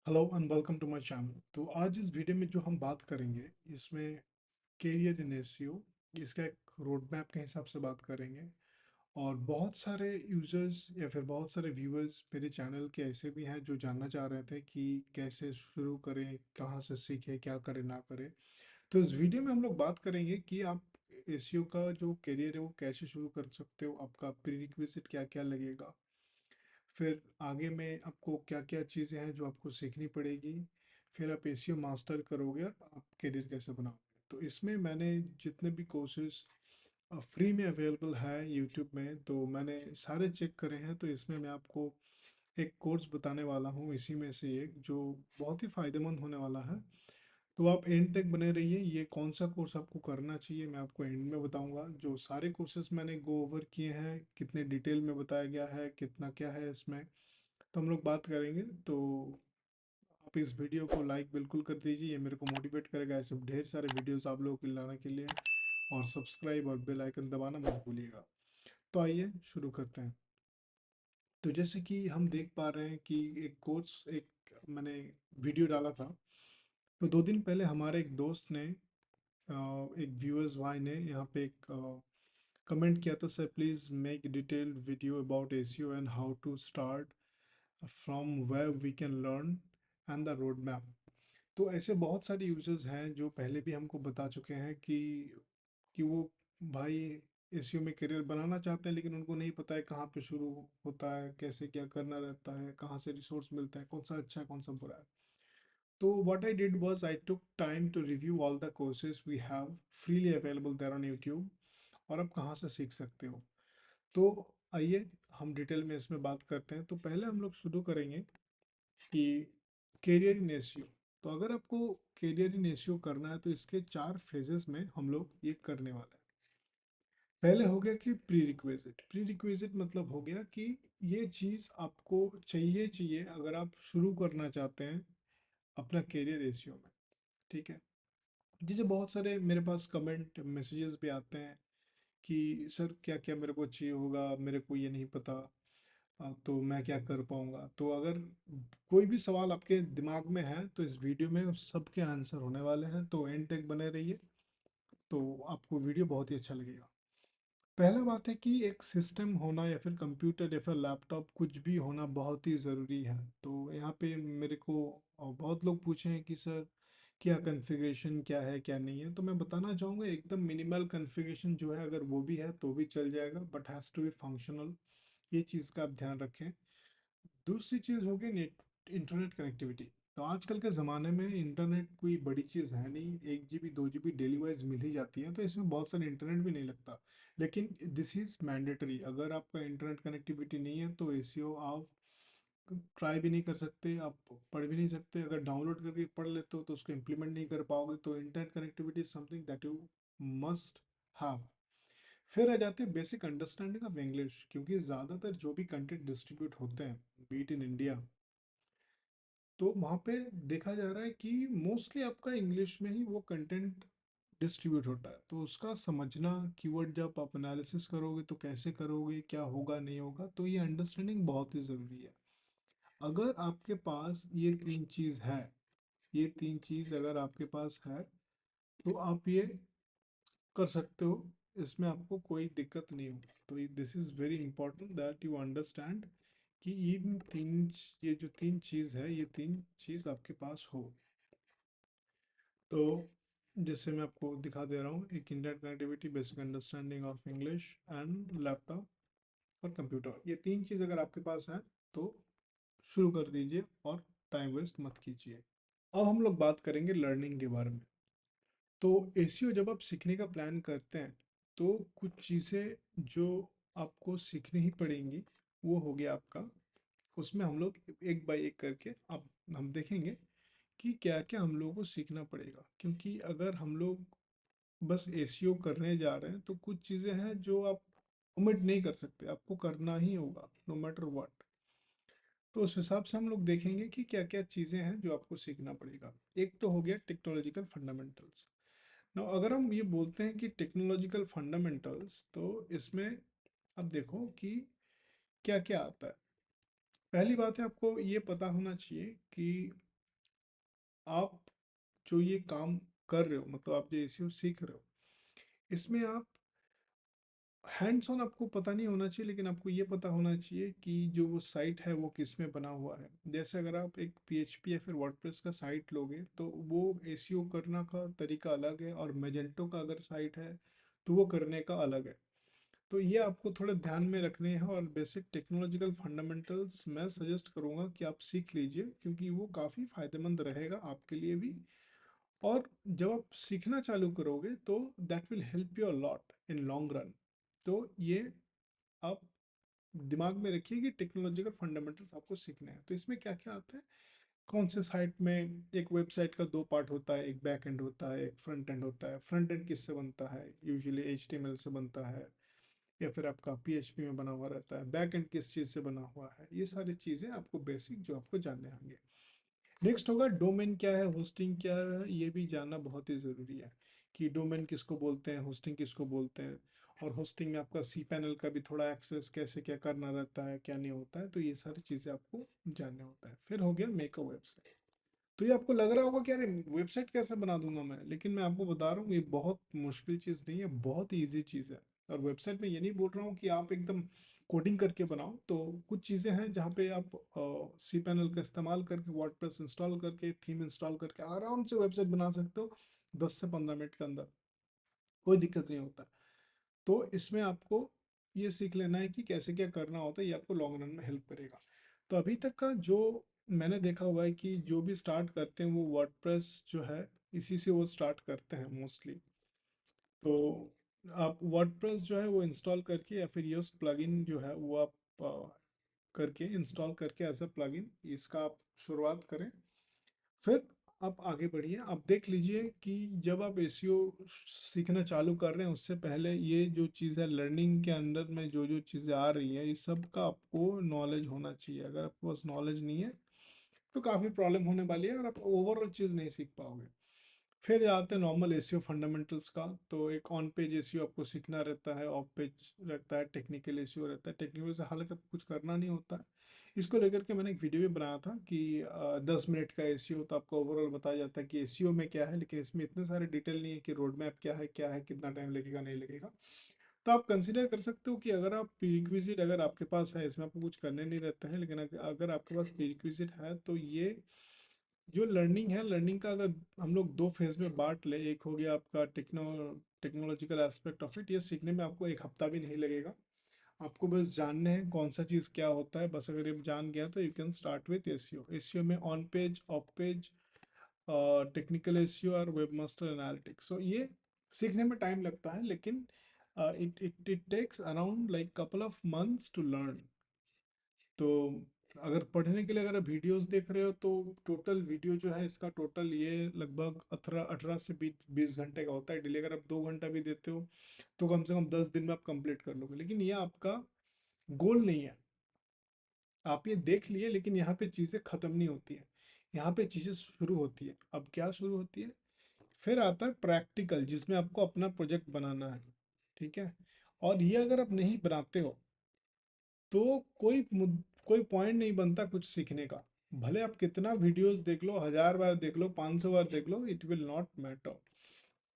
Hello and welcome to my channel. तो आज इस वीडियो में जो हम बात करेंगे इसमें कैरियर इन एसईओ, इसका एक रोड मैप के हिसाब से बात करेंगे। और बहुत सारे यूजर्स या फिर बहुत सारे व्यूअर्स मेरे चैनल के ऐसे भी हैं जो जानना चाह रहे थे कि कैसे शुरू करें, कहाँ से सीखें, क्या करें ना करें। तो इस वीडियो में हम लोग बात करेंगे कि आप एसईओ का जो कैरियर है वो कैसे शुरू कर सकते हो, आपका प्रीरिक्विजिट क्या क्या लगेगा, फिर आगे में आपको क्या क्या चीज़ें हैं जो आपको सीखनी पड़ेगी, फिर आप एसीओ मास्टर करोगे और आप करियर कैसे बनाओगे। तो इसमें मैंने जितने भी कोर्सेज फ्री में अवेलेबल है यूट्यूब में, तो मैंने सारे चेक करे हैं। तो इसमें मैं आपको एक कोर्स बताने वाला हूँ, इसी में से एक जो बहुत ही फ़ायदेमंद होने वाला है। तो आप एंड तक बने रहिए। ये कौन सा कोर्स आपको करना चाहिए मैं आपको एंड में बताऊंगा। जो सारे कोर्सेज मैंने गो ओवर किए हैं, कितने डिटेल में बताया गया है, कितना क्या है इसमें, तो हम लोग बात करेंगे। तो आप इस वीडियो को लाइक बिल्कुल कर दीजिए, ये मेरे को मोटिवेट करेगा ऐसे ढेर सारे वीडियोस आप लोगों को लाने के लिए। और सब्सक्राइब और बेल आइकन दबाना मत भूलिएगा। तो आइए शुरू करते हैं। तो जैसे कि हम देख पा रहे हैं कि एक कोर्स, एक मैंने वीडियो डाला था। तो 2 दिन पहले हमारे एक दोस्त ने, एक व्यूअर्स भाई ने यहाँ पे एक कमेंट किया था, sir please make detailed video about SEO and how to start from where we can learn and the road map. तो ऐसे बहुत सारे यूजर्स हैं जो पहले भी हमको बता चुके हैं कि वो भाई एसईओ में करियर बनाना चाहते हैं, लेकिन उनको नहीं पता है कहाँ पे शुरू होता है, कैसे क्या करना रहता है, कहाँ से रिसोर्स मिलता है, कौन सा अच्छा है कौन सा बुरा है। तो what I did was I took time to review all the courses we have freely available there on YouTube, और आप कहाँ से सीख सकते हो। तो आइए हम डिटेल में इसमें बात करते हैं। तो पहले हम लोग शुरू करेंगे कि कैरियर इन एसईओ। तो अगर आपको कैरियर इन एसईओ करना है तो इसके 4 फेजेस में हम लोग ये करने वाले हैं। पहले हो गया कि प्री रिक्विजिट। प्री रिक्विजिट मतलब हो गया कि ये चीज़ आपको चाहिए चाहिए अगर आप शुरू करना चाहते हैं अपना कैरियर एसईओ में। ठीक है। जैसे बहुत सारे मेरे पास कमेंट मैसेजेस भी आते हैं कि सर क्या क्या मेरे को चाहिए होगा, मेरे को ये नहीं पता, तो मैं क्या कर पाऊंगा। तो अगर कोई भी सवाल आपके दिमाग में है तो इस वीडियो में उस सबके आंसर होने वाले हैं, तो एंड तक बने रहिए। तो आपको वीडियो बहुत ही अच्छा लगेगा। पहला बात है कि एक सिस्टम होना या फिर कंप्यूटर या फिर लैपटॉप कुछ भी होना बहुत ही ज़रूरी है। तो यहाँ पे मेरे को बहुत लोग पूछे हैं कि सर क्या कॉन्फ़िगरेशन क्या है क्या नहीं है। तो मैं बताना चाहूँगा एकदम मिनिमल कॉन्फ़िगरेशन जो है अगर वो भी है तो भी चल जाएगा, but has to be functional. ये चीज़ का आप ध्यान रखें। दूसरी चीज़ हो गई नेट, इंटरनेट कनेक्टिविटी। तो आजकल के ज़माने में इंटरनेट कोई बड़ी चीज़ है नहीं, 1 GB 2 GB डेली वाइज मिल ही जाती है, तो इसमें बहुत सारे इंटरनेट भी नहीं लगता। लेकिन दिस इज़ मैंडेटरी। अगर आपका इंटरनेट कनेक्टिविटी नहीं है तो एसीओ आप ट्राई भी नहीं कर सकते, आप पढ़ भी नहीं सकते। अगर डाउनलोड करके पढ़ लेते हो तो उसको इम्प्लीमेंट नहीं कर पाओगे। तो internet connectivity is something that you must have. फिर आ जाते हैं बेसिक अंडरस्टैंडिंग ऑफ इंग्लिश, क्योंकि ज़्यादातर जो भी कंटेंट डिस्ट्रीब्यूट होते हैं बीट इन इंडिया, तो वहाँ पे देखा जा रहा है कि मोस्टली आपका इंग्लिश में ही वो कंटेंट डिस्ट्रीब्यूट होता है। तो उसका समझना, कीवर्ड जब आप एनालिसिस करोगे तो कैसे करोगे, क्या होगा नहीं होगा, तो ये अंडरस्टैंडिंग बहुत ही ज़रूरी है। अगर आपके पास ये 3 चीज़ है, ये 3 चीज़ अगर आपके पास है तो आप ये कर सकते हो, इसमें आपको कोई दिक्कत नहीं होगी। तो this is very important that you understand कि ये जो 3 चीज़ है, ये 3 चीज़ आपके पास हो। तो जैसे मैं आपको दिखा दे रहा हूँ, एक internet connectivity, basic understanding of English and laptop और कंप्यूटर। ये 3 चीज़ अगर आपके पास है तो शुरू कर दीजिए और टाइम वेस्ट मत कीजिए। अब हम लोग बात करेंगे लर्निंग के बारे में। तो एसीओ जब आप सीखने का प्लान करते हैं तो कुछ चीज़ें जो आपको सीखनी ही पड़ेंगी, वो हो गया आपका। उसमें हम लोग एक बाय एक करके अब हम देखेंगे कि क्या क्या हम लोगों को सीखना पड़ेगा। क्योंकि अगर हम लोग बस एसीओ करने जा रहे हैं तो कुछ चीज़ें हैं जो आप ओमिट नहीं कर सकते, आपको करना ही होगा नो मैटर व्हाट। तो उस हिसाब से हम लोग देखेंगे कि क्या क्या चीज़ें हैं जो आपको सीखना पड़ेगा। एक तो हो गया टेक्नोलॉजिकल फंडामेंटल्स। ना अगर हम ये बोलते हैं कि टेक्नोलॉजिकल फंडामेंटल्स, तो इसमें अब देखो कि क्या क्या आता है। पहली बात है आपको ये पता होना चाहिए कि आप जो ये काम कर रहे हो, मतलब आप जो एसईओ सीख रहे हो, इसमें आप हैंड्स ऑन आपको पता नहीं होना चाहिए, लेकिन आपको ये पता होना चाहिए कि जो वो साइट है वो किस में बना हुआ है। जैसे अगर आप एक पीएचपी या फिर वर्डप्रेस का साइट लोगे तो वो एसईओ करना का तरीका अलग है, और मैजेंटो का अगर साइट है तो वो करने का अलग है। तो ये आपको थोड़ा ध्यान में रखने हैं, और बेसिक टेक्नोलॉजिकल फंडामेंटल्स मैं सजेस्ट करूंगा कि आप सीख लीजिए, क्योंकि वो काफ़ी फायदेमंद रहेगा आपके लिए भी। और जब आप सीखना चालू करोगे तो that will help you a lot in long run. तो ये आप दिमाग में रखिए कि टेक्नोलॉजिकल फंडामेंटल्स आपको सीखने हैं। तो इसमें क्या क्या आता है, कौन से साइट में, एक वेबसाइट का दो पार्ट होता है, एक बैक एंड होता है, एक फ्रंट एंड होता है। फ्रंट एंड किससे बनता है, यूजुअली एचटीएमएल से बनता है, या फिर आपका पीएचपी में बना हुआ रहता है। बैक एंड किस चीज़ से बना हुआ है, ये सारी चीज़ें आपको बेसिक जो आपको जानने होंगे। नेक्स्ट होगा डोमेन क्या है, होस्टिंग क्या है, ये भी जानना बहुत ही ज़रूरी है कि डोमेन किसको बोलते हैं, होस्टिंग किसको बोलते हैं। और होस्टिंग में आपका सी पैनल का भी थोड़ा एक्सेस कैसे क्या करना रहता है, क्या नहीं होता है, तो ये सारी चीज़ें आपको जानना होता है। फिर हो गया मेक अ वेबसाइट। तो ये आपको लग रहा होगा कि अरे वेबसाइट कैसे बना दूंगा मैं, लेकिन मैं आपको बता रहा हूँ ये बहुत मुश्किल चीज़ नहीं है, बहुत ही ईजी चीज़ है। और वेबसाइट में ये नहीं बोल रहा हूँ कि आप एकदम कोडिंग करके बनाओ, तो कुछ चीज़ें हैं जहाँ पे आप सी पैनल का इस्तेमाल करके, वर्डप्रेस इंस्टॉल करके, थीम इंस्टॉल करके आराम से वेबसाइट बना सकते हो 10 से 15 मिनट के अंदर, कोई दिक्कत नहीं होता। तो इसमें आपको ये सीख लेना है कि कैसे क्या करना होता है, ये आपको लॉन्ग रन में हेल्प करेगा। तो अभी तक का जो मैंने देखा हुआ है कि जो भी स्टार्ट करते हैं वो वर्डप्रेस जो है इसी से वो स्टार्ट करते हैं मोस्टली। तो आप वर्डप्रेस जो है वो इंस्टॉल करके, या फिर योस प्लगइन जो है वो आप करके इंस्टॉल करके एज अ प्लगइन इसका आप शुरुआत करें। फिर आप आगे बढ़िए। आप देख लीजिए कि जब आप एसईओ सीखना चालू कर रहे हैं उससे पहले ये जो चीज़ है लर्निंग के अंदर में जो जो चीज़ें आ रही है, इस सब का आपको नॉलेज होना चाहिए। अगर आपके पास नॉलेज नहीं है तो काफ़ी प्रॉब्लम होने वाली है, और आप ओवरऑल चीज़ नहीं सीख पाओगे। फिर आते हैं नॉर्मल एसईओ फंडामेंटल्स का। तो एक ऑन पेज एसईओ आपको सीखना रहता है, ऑफ पेज रहता है, टेक्निकल एसईओ रहता है। टेक्निकल से हालांकि आपको कुछ करना नहीं होता है। इसको लेकर के मैंने एक वीडियो भी बनाया था कि 10 मिनट का एसईओ, तो आपको ओवरऑल बताया जाता है कि एसईओ में क्या है, लेकिन इसमें इतने सारे डिटेल नहीं है कि रोड मैप क्या है, कितना टाइम लगेगा नहीं लगेगा। तो आप कंसिडर कर सकते हो कि अगर आप प्रीरिक्विजिट अगर आपके पास है, इसमें आपको कुछ करने नहीं रहता है, लेकिन अगर आपके पास प्रीरिक्विजिट है तो ये जो लर्निंग है, लर्निंग का अगर हम लोग दो फेज में बांट ले, एक हो गया आपका टेक्नोलॉजिकल एस्पेक्ट ऑफ इट, ये सीखने में आपको एक हफ्ता भी नहीं लगेगा। आपको बस जानने हैं कौन सा चीज़ क्या होता है, बस अगर ये जान गया तो you can start with SEO. SEO में on page, off page, technical SEO और वेब मास्टर एनालिटिक्स। सो ये सीखने में टाइम लगता है, लेकिन it takes around like couple of months to learn. तो अगर पढ़ने के लिए अगर आप वीडियोस देख रहे हो तो टोटल वीडियो जो है इसका टोटल ये लगभग 18 18 से 20 घंटे का होता है डेली। अगर आप 2 घंटा भी देते हो तो कम से कम 10 दिन में आप कंप्लीट कर लोगे, लेकिन ये आपका गोल नहीं है। आप ये देख लिए, लेकिन यहाँ पे चीज़ें ख़त्म नहीं होती है, यहाँ पे चीज़ें शुरू होती है। अब क्या शुरू होती है, फिर आता है प्रैक्टिकल, जिसमें आपको अपना प्रोजेक्ट बनाना है। ठीक है, और ये अगर आप नहीं बनाते हो तो कोई पॉइंट नहीं बनता कुछ सीखने का। भले आप कितना वीडियोस देख लो, 1000 बार देख लो, 500 बार देख लो, इट विल नॉट मैटर।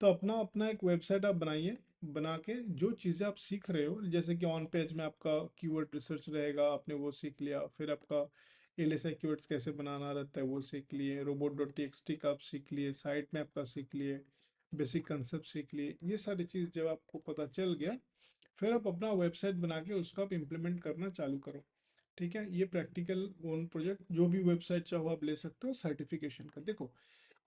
तो अपना अपना एक वेबसाइट आप बनाइए, बना के जो चीज़ें आप सीख रहे हो, जैसे कि ऑन पेज में आपका कीवर्ड रिसर्च रहेगा, आपने वो सीख लिया। फिर आपका एलएसआई कीवर्ड्स कैसे बनाना रहता है वो सीख लिए, रोबोट डॉट टी का आप सीख लिए, साइट में आपका सीख लिए, बेसिक कंसेप्ट सीख लिए। ये सारी चीज़ जब आपको पता चल गया, फिर आप अपना वेबसाइट बना के उसका आप इम्प्लीमेंट करना चालू करो। ठीक है, ये प्रैक्टिकल ओन प्रोजेक्ट, जो भी वेबसाइट चाहो आप ले सकते हो। सर्टिफिकेशन का देखो,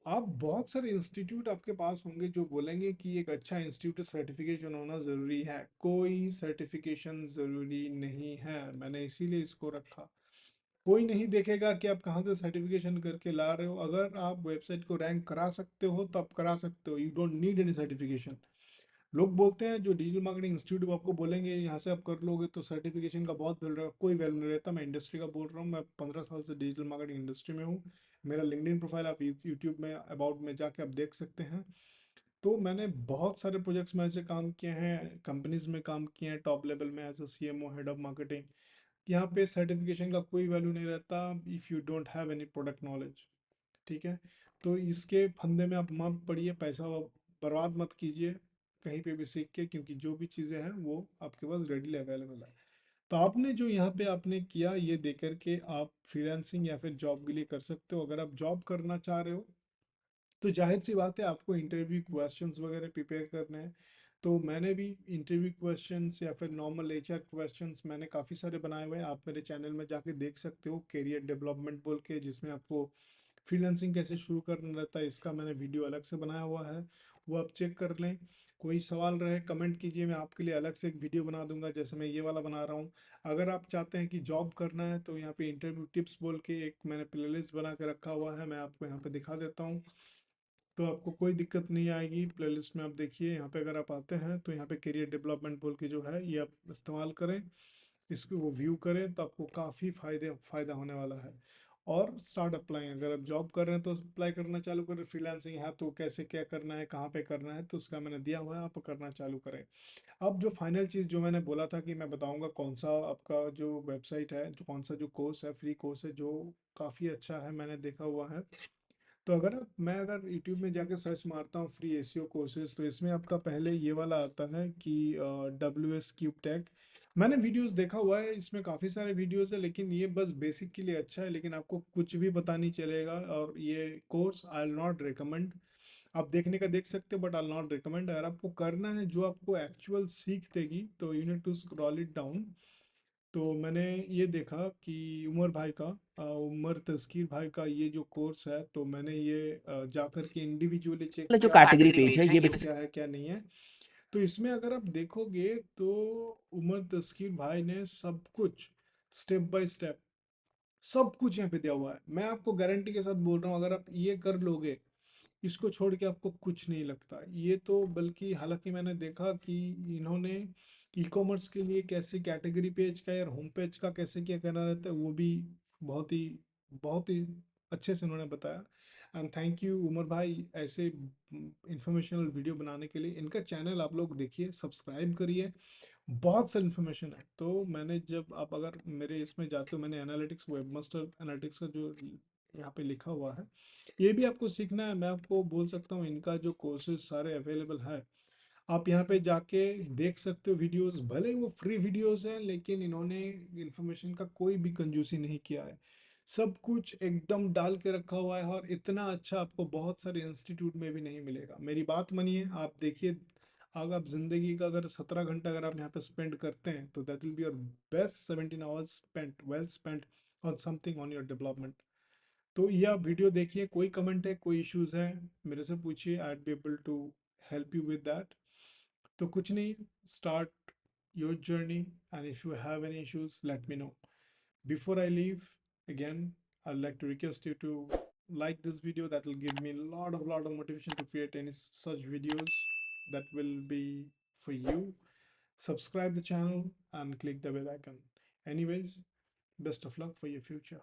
आप बहुत सारे इंस्टीट्यूट आपके पास होंगे जो बोलेंगे कि एक अच्छा इंस्टीट्यूट सर्टिफिकेशन होना ज़रूरी है। कोई सर्टिफिकेशन ज़रूरी नहीं है, मैंने इसीलिए इसको रखा। कोई नहीं देखेगा कि आप कहाँ से सर्टिफिकेशन करके ला रहे हो। अगर आप वेबसाइट को रैंक करा सकते हो तो आप करा सकते हो, you don't need any certification. लोग बोलते हैं जो डिजिटल मार्केटिंग इंस्टीट्यूट, आपको बोलेंगे यहाँ से आप कर लोगे तो सर्टिफिकेशन का बहुत वैल्यू रहेगा। कोई वैल्यू नहीं रहता। मैं इंडस्ट्री का बोल रहा हूँ, मैं 15 साल से डिजिटल मार्केटिंग इंडस्ट्री में हूँ। मेरा लिंक्डइन प्रोफाइल आप यूट्यूब में अबाउट में जाके आप देख सकते हैं। तो मैंने बहुत सारे प्रोजेक्ट्स में ऐसे काम किए हैं, कंपनीज में काम किए हैं, टॉप लेवल में as a CMO, head of marketing. यहाँ पे सर्टिफिकेशन का कोई वैल्यू नहीं रहता if you don't have any product knowledge. ठीक है। तो इसके फंदे में आप मत पड़िए, पैसा बर्बाद मत कीजिए कहीं पे भी सीख के, क्योंकि जो भी चीज़ें हैं वो आपके पास रेडीली अवेलेबल है। तो आपने जो यहाँ पे आपने किया, ये देकर के आप फ्रीलांसिंग या फिर जॉब के लिए कर सकते हो। अगर आप जॉब करना चाह रहे हो तो जाहिर सी बात है आपको इंटरव्यू क्वेश्चंस वगैरह प्रिपेयर करने हैं। तो मैंने भी इंटरव्यू क्वेश्चंस या फिर नॉर्मल एचआर क्वेश्चंस मैंने काफ़ी सारे बनाए हुए हैं, आप मेरे चैनल में जाके देख सकते हो, कैरियर डेवलपमेंट बोल के, जिसमें आपको फ्रीलांसिंग कैसे शुरू करना रहता है इसका मैंने वीडियो अलग से बनाया हुआ है, वो आप चेक कर लें। कोई सवाल रहे कमेंट कीजिए, मैं आपके लिए अलग से एक वीडियो बना दूंगा, जैसे मैं ये वाला बना रहा हूँ। अगर आप चाहते हैं कि जॉब करना है तो यहाँ पे इंटरव्यू टिप्स बोल के एक मैंने प्लेलिस्ट बना के रखा हुआ है, मैं आपको यहाँ पे दिखा देता हूँ। तो आपको कोई दिक्कत नहीं आएगी, प्लेलिस्ट में आप देखिए यहाँ पे, अगर आप आते हैं तो यहाँ पे करियर डेवलपमेंट बोल के जो है ये आप इस्तेमाल करें, इसको वो व्यू करें, तो आपको काफ़ी फ़ायदा होने वाला है। और स्टार्ट अप्लाई, अगर आप जॉब कर रहे हैं तो अप्लाई करना चालू करें, फ्रीलांसिंग है तो कैसे क्या करना है, कहाँ पे करना है, तो उसका मैंने दिया हुआ है, आप करना चालू करें। अब जो फाइनल चीज़ जो मैंने बोला था कि मैं बताऊंगा कौन सा आपका जो वेबसाइट है, जो कौन सा जो कोर्स है, फ्री कोर्स है जो काफ़ी अच्छा है, मैंने देखा हुआ है। तो अगर यूट्यूब में जाके सर्च मारता हूँ फ्री एसईओ कोर्सेज, तो इसमें आपका पहले ये वाला आता है कि WS क्यूब टैग। मैंने वीडियोस देखा हुआ है, इसमें काफ़ी सारे वीडियोस है, लेकिन ये बस बेसिक के लिए अच्छा है, लेकिन आपको कुछ भी पता नहीं चलेगा। और ये course I will not recommend, आप देखने का देख सकते हो but I will not recommend. अगर आपको करना है जो आपको एक्चुअल सीख देगी, तो you need to scroll it down. तो मैंने ये देखा कि उमर भाई का, उमर तस्कीर भाई का ये जो कोर्स है, तो मैंने ये जाकर के इंडिविजुअली चेक जो किया कैटेगरी पेज है ये क्या है क्या नहीं है। तो इसमें अगर आप देखोगे तो उमर तस्कीर भाई ने सब कुछ स्टेप बाय स्टेप सब कुछ यहाँ पे दिया हुआ है। मैं आपको गारंटी के साथ बोल रहा हूँ, अगर आप ये कर लोगे, इसको छोड़ के आपको कुछ नहीं लगता ये तो। बल्कि हालांकि मैंने देखा कि इन्होंने ई कॉमर्स के लिए कैसे कैटेगरी पेज का या होम पेज का कैसे क्या करना रहता है, वो भी बहुत ही बहुत ही अच्छे से उन्होंने बताया। एंड थैंक यू उमर भाई, ऐसे इंफॉर्मेशनल वीडियो बनाने के लिए। इनका चैनल आप लोग देखिए, सब्सक्राइब करिए, बहुत सारी इन्फॉर्मेशन है। तो मैंने जब आप अगर मेरे इसमें जाते हो, मैंने एनालिटिक्स, वेबमास्टर एनालिटिक्स का जो यहाँ पे लिखा हुआ है, ये भी आपको सीखना है, मैं आपको बोल सकता हूँ इनका जो कोर्सेज सारे अवेलेबल है, आप यहाँ पे जाके देख सकते हो वीडियोस। भले वो फ्री वीडियोस हैं, लेकिन इन्होंने इंफॉर्मेशन का कोई भी कंजूसी नहीं किया है, सब कुछ एकदम डाल के रखा हुआ है। और इतना अच्छा आपको बहुत सारे इंस्टीट्यूट में भी नहीं मिलेगा, मेरी बात मानिए, आप देखिए। अगर आप जिंदगी का अगर 17 घंटा अगर आप यहाँ पे स्पेंड करते हैं, तो that will be your best 17 hours spent, well spent on something on your development. तो ये आप वीडियो देखिए, कोई कमेंट है, कोई इश्यूज है, मेरे से पूछिए, I be able to help you with that. तो कुछ नहीं, start your journey, and if you have any issues let me know. Before I leave, again, I'd like to request you to like this video. That will give me lot of motivation to create any such videos that will be for you. Subscribe the channel and click the bell icon. Anyways, best of luck for your future.